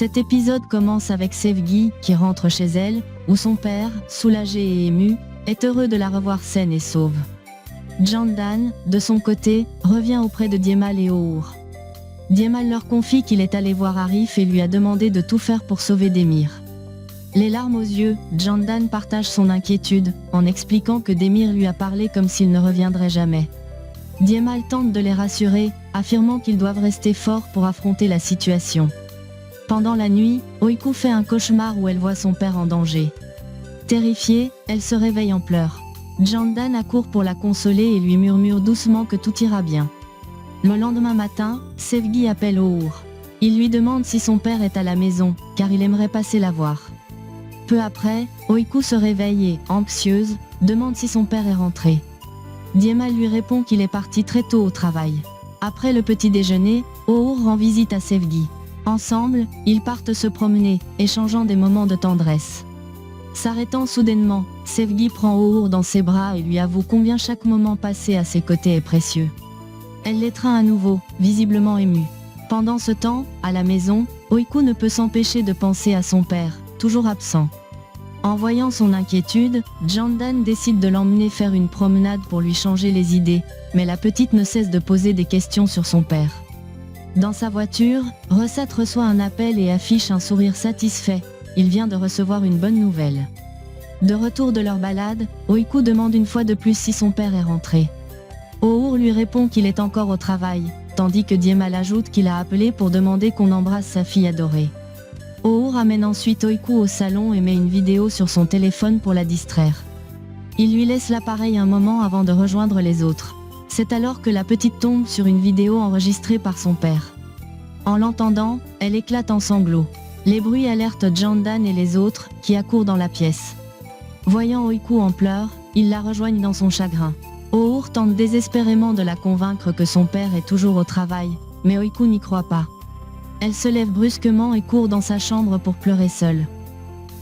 Cet épisode commence avec Sevgi qui rentre chez elle, où son père, soulagé et ému, est heureux de la revoir saine et sauve. Candan, de son côté, revient auprès de Diemal et O'Our. Diemal leur confie qu'il est allé voir Arif et lui a demandé de tout faire pour sauver Demir. Les larmes aux yeux, Candan partage son inquiétude, en expliquant que Demir lui a parlé comme s'il ne reviendrait jamais. Diemal tente de les rassurer, affirmant qu'ils doivent rester forts pour affronter la situation. Pendant la nuit, Oiku fait un cauchemar où elle voit son père en danger. Terrifiée, elle se réveille en pleurs. Candan accourt pour la consoler et lui murmure doucement que tout ira bien. Le lendemain matin, Sevgi appelle O'Our. Il lui demande si son père est à la maison, car il aimerait passer la voir. Peu après, Oiku se réveille et, anxieuse, demande si son père est rentré. Diemal lui répond qu'il est parti très tôt au travail. Après le petit déjeuner, O'Our rend visite à Sevgi. Ensemble, ils partent se promener, échangeant des moments de tendresse. S'arrêtant soudainement, Sevgi prend O'Our dans ses bras et lui avoue combien chaque moment passé à ses côtés est précieux. Elle l'étreint à nouveau, visiblement émue. Pendant ce temps, à la maison, Oiku ne peut s'empêcher de penser à son père, toujours absent. En voyant son inquiétude, Candan décide de l'emmener faire une promenade pour lui changer les idées, mais la petite ne cesse de poser des questions sur son père. Dans sa voiture, Recette reçoit un appel et affiche un sourire satisfait. Il vient de recevoir une bonne nouvelle. De retour de leur balade, Oiku demande une fois de plus si son père est rentré. O'Our lui répond qu'il est encore au travail, tandis que Diemal ajoute qu'il a appelé pour demander qu'on embrasse sa fille adorée. O'Our amène ensuite Oiku au salon et met une vidéo sur son téléphone pour la distraire. Il lui laisse l'appareil un moment avant de rejoindre les autres. C'est alors que la petite tombe sur une vidéo enregistrée par son père. En l'entendant, elle éclate en sanglots. Les bruits alertent Candan et les autres, qui accourent dans la pièce. Voyant Oiku en pleurs, ils la rejoignent dans son chagrin. O'Our tente désespérément de la convaincre que son père est toujours au travail, mais Oiku n'y croit pas. Elle se lève brusquement et court dans sa chambre pour pleurer seule.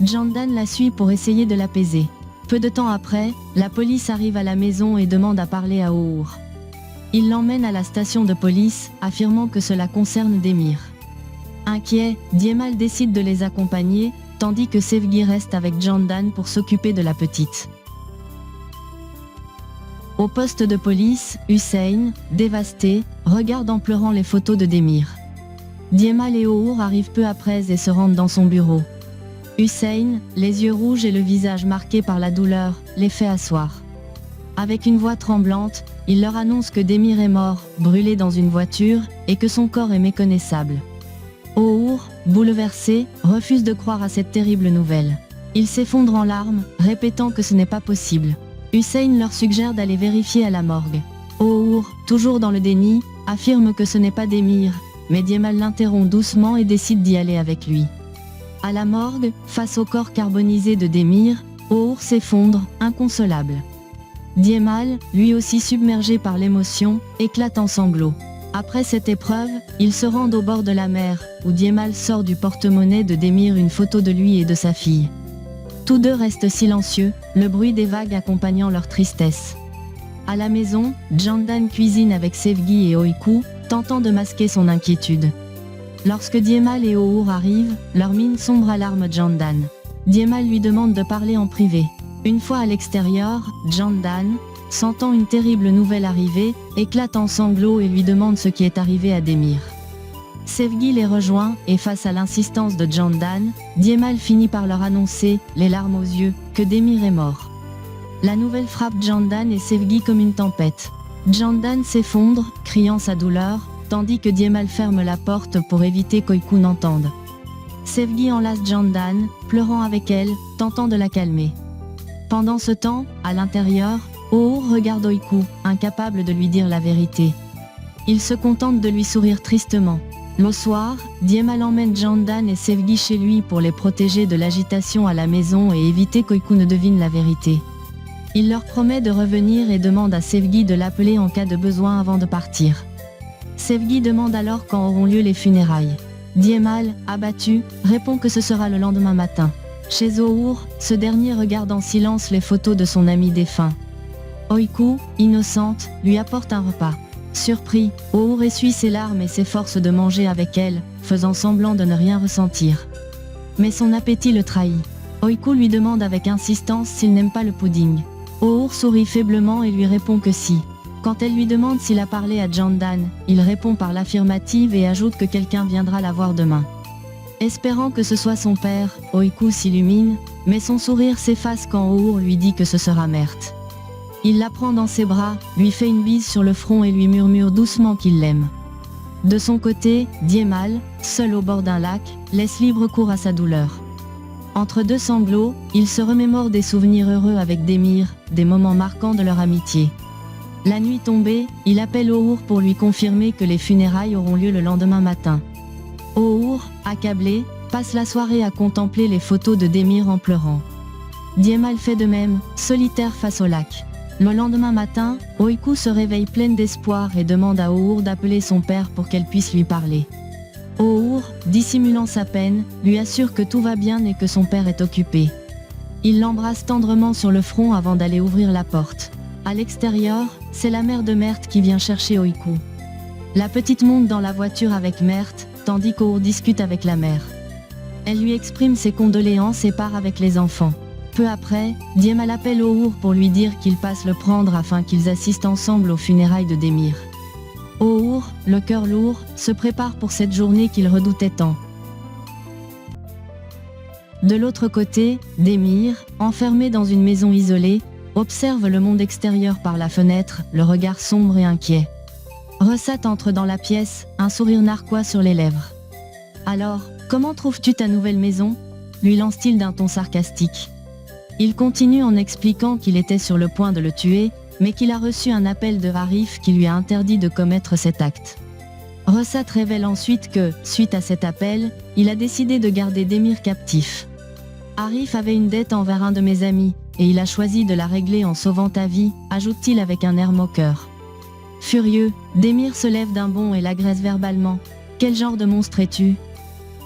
Candan la suit pour essayer de l'apaiser. Peu de temps après, la police arrive à la maison et demande à parler à O'Our. Il l'emmène à la station de police, affirmant que cela concerne Demir. Inquiet, Diemal décide de les accompagner, tandis que Sevgi reste avec Candan pour s'occuper de la petite. Au poste de police, Hussein, dévasté, regarde en pleurant les photos de Demir. Diemal et O'Our arrivent peu après et se rendent dans son bureau. Hussein, les yeux rouges et le visage marqué par la douleur, les fait asseoir. Avec une voix tremblante, il leur annonce que Demir est mort, brûlé dans une voiture, et que son corps est méconnaissable. O'Our, bouleversé, refuse de croire à cette terrible nouvelle. Il s'effondre en larmes, répétant que ce n'est pas possible. Hussein leur suggère d'aller vérifier à la morgue. O'Our, toujours dans le déni, affirme que ce n'est pas Demir, mais Diemal l'interrompt doucement et décide d'y aller avec lui. À la morgue, face au corps carbonisé de Demir, O'Our s'effondre, inconsolable. Diemal, lui aussi submergé par l'émotion, éclate en sanglots. Après cette épreuve, ils se rendent au bord de la mer, où Diemal sort du porte-monnaie de Demir une photo de lui et de sa fille. Tous deux restent silencieux, le bruit des vagues accompagnant leur tristesse. À la maison, Candan cuisine avec Sevgi et Oiku, tentant de masquer son inquiétude. Lorsque Diemal et O'Our arrivent, leur mine sombre alarme Candan. Diemal lui demande de parler en privé. Une fois à l'extérieur, Candan, sentant une terrible nouvelle arriver, éclate en sanglots et lui demande ce qui est arrivé à Demir. Sevgi les rejoint et face à l'insistance de Candan, Diemal finit par leur annoncer, les larmes aux yeux, que Demir est mort. La nouvelle frappe Candan et Sevgi comme une tempête. Candan s'effondre, criant sa douleur, tandis que Diemal ferme la porte pour éviter qu'Oiku n'entende. Sevgi enlace Candan, pleurant avec elle, tentant de la calmer. Pendant ce temps, à l'intérieur, O'Our regarde Oiku, incapable de lui dire la vérité. Il se contente de lui sourire tristement. Le soir, Diemal emmène Candan et Sevgi chez lui pour les protéger de l'agitation à la maison et éviter qu'Oiku ne devine la vérité. Il leur promet de revenir et demande à Sevgi de l'appeler en cas de besoin avant de partir. Sevgi demande alors quand auront lieu les funérailles. Diemal, abattu, répond que ce sera le lendemain matin. Chez O'Our, ce dernier regarde en silence les photos de son ami défunt. Oiku, innocente, lui apporte un repas. Surpris, O'Our essuie ses larmes et s'efforce de manger avec elle, faisant semblant de ne rien ressentir. Mais son appétit le trahit. Oiku lui demande avec insistance s'il n'aime pas le pudding. O'Our sourit faiblement et lui répond que si. Quand elle lui demande s'il a parlé à Jandan, il répond par l'affirmative et ajoute que quelqu'un viendra la voir demain. Espérant que ce soit son père, Oiku s'illumine, mais son sourire s'efface quand O'Our lui dit que ce sera Mert. Il la prend dans ses bras, lui fait une bise sur le front et lui murmure doucement qu'il l'aime. De son côté, Diemal, seul au bord d'un lac, laisse libre cours à sa douleur. Entre deux sanglots, il se remémore des souvenirs heureux avec Démir, des moments marquants de leur amitié. La nuit tombée, il appelle O'Our pour lui confirmer que les funérailles auront lieu le lendemain matin. O'Our, accablé, passe la soirée à contempler les photos de Démir en pleurant. Diemal fait de même, solitaire face au lac. Le lendemain matin, Oiku se réveille pleine d'espoir et demande à O'Our d'appeler son père pour qu'elle puisse lui parler. O'Our, dissimulant sa peine, lui assure que tout va bien et que son père est occupé. Il l'embrasse tendrement sur le front avant d'aller ouvrir la porte. À l'extérieur, c'est la mère de Mert qui vient chercher Oiku. La petite monte dans la voiture avec Mert, tandis qu'O'Our discute avec la mère. Elle lui exprime ses condoléances et part avec les enfants. Peu après, Diemal appelle O'Our pour lui dire qu'il passe le prendre afin qu'ils assistent ensemble aux funérailles de Démir. O'Our, le cœur lourd, se prépare pour cette journée qu'il redoutait tant. De l'autre côté, Démir, enfermé dans une maison isolée, observe le monde extérieur par la fenêtre, le regard sombre et inquiet. Ressat entre dans la pièce, un sourire narquois sur les lèvres. « Alors, comment trouves-tu ta nouvelle maison ?» lui lance-t-il d'un ton sarcastique. Il continue en expliquant qu'il était sur le point de le tuer, mais qu'il a reçu un appel de Arif qui lui a interdit de commettre cet acte. Ressat révèle ensuite que, suite à cet appel, il a décidé de garder Démir captif. Arif avait une dette envers un de mes amis, et il a choisi de la régler en sauvant ta vie, ajoute-t-il avec un air moqueur. Furieux, Démir se lève d'un bond et l'agresse verbalement. « Quel genre de monstre es-tu »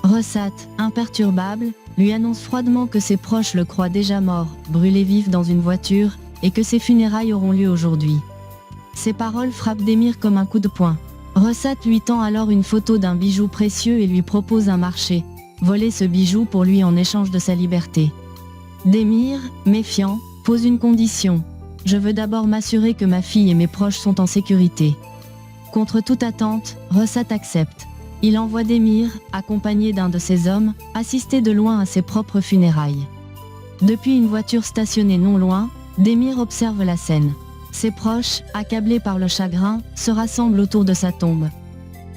Ressat, imperturbable, lui annonce froidement que ses proches le croient déjà mort, brûlé vif dans une voiture, et que ses funérailles auront lieu aujourd'hui. Ces paroles frappent Démir comme un coup de poing. Ressat lui tend alors une photo d'un bijou précieux et lui propose un marché. Voler ce bijou pour lui en échange de sa liberté. Démir, méfiant, pose une condition. « Je veux d'abord m'assurer que ma fille et mes proches sont en sécurité. » Contre toute attente, Ressat accepte. Il envoie Démir, accompagné d'un de ses hommes, assister de loin à ses propres funérailles. Depuis une voiture stationnée non loin, Démir observe la scène. Ses proches, accablés par le chagrin, se rassemblent autour de sa tombe.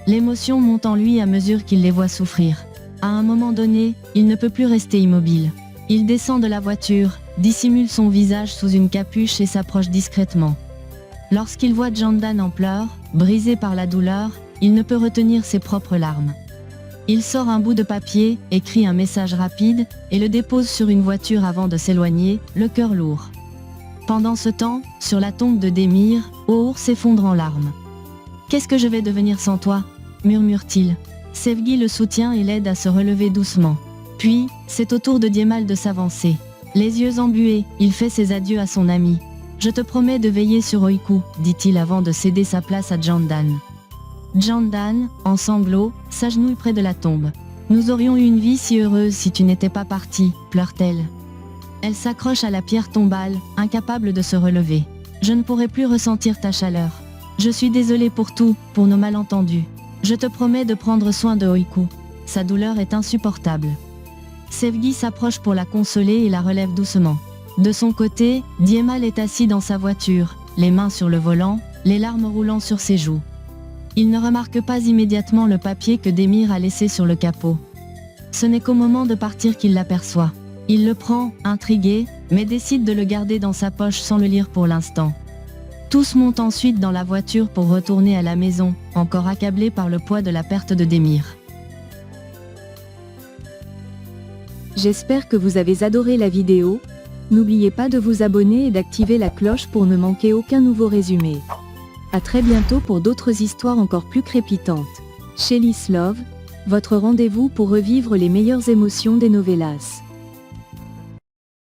L'émotion monte en lui à mesure qu'il les voit souffrir. À un moment donné, il ne peut plus rester immobile. Il descend de la voiture, dissimule son visage sous une capuche et s'approche discrètement. Lorsqu'il voit Jandan en pleurs, brisé par la douleur, il ne peut retenir ses propres larmes. Il sort un bout de papier, écrit un message rapide, et le dépose sur une voiture avant de s'éloigner, le cœur lourd. Pendant ce temps, sur la tombe de Démir, O'Our s'effondre en larmes. « Qu'est-ce que je vais devenir sans toi ?» murmure-t-il. Sevgi le soutient et l'aide à se relever doucement. Puis, c'est au tour de Diemal de s'avancer. Les yeux embués, il fait ses adieux à son ami. « Je te promets de veiller sur Oiku, » dit-il avant de céder sa place à Jandan. Jandan, en sanglots, s'agenouille près de la tombe. « Nous aurions eu une vie si heureuse si tu n'étais pas parti, » pleure-t-elle. Elle s'accroche à la pierre tombale, incapable de se relever. « Je ne pourrai plus ressentir ta chaleur. Je suis désolée pour tout, pour nos malentendus. Je te promets de prendre soin de Oiku. Sa douleur est insupportable. » Sevgi s'approche pour la consoler et la relève doucement. De son côté, Diemal est assis dans sa voiture, les mains sur le volant, les larmes roulant sur ses joues. Il ne remarque pas immédiatement le papier que Démir a laissé sur le capot. Ce n'est qu'au moment de partir qu'il l'aperçoit. Il le prend, intrigué, mais décide de le garder dans sa poche sans le lire pour l'instant. Tous montent ensuite dans la voiture pour retourner à la maison, encore accablés par le poids de la perte de Démir. J'espère que vous avez adoré la vidéo. N'oubliez pas de vous abonner et d'activer la cloche pour ne manquer aucun nouveau résumé. À très bientôt pour d'autres histoires encore plus crépitantes. Shelly's Love, votre rendez-vous pour revivre les meilleures émotions des novellas.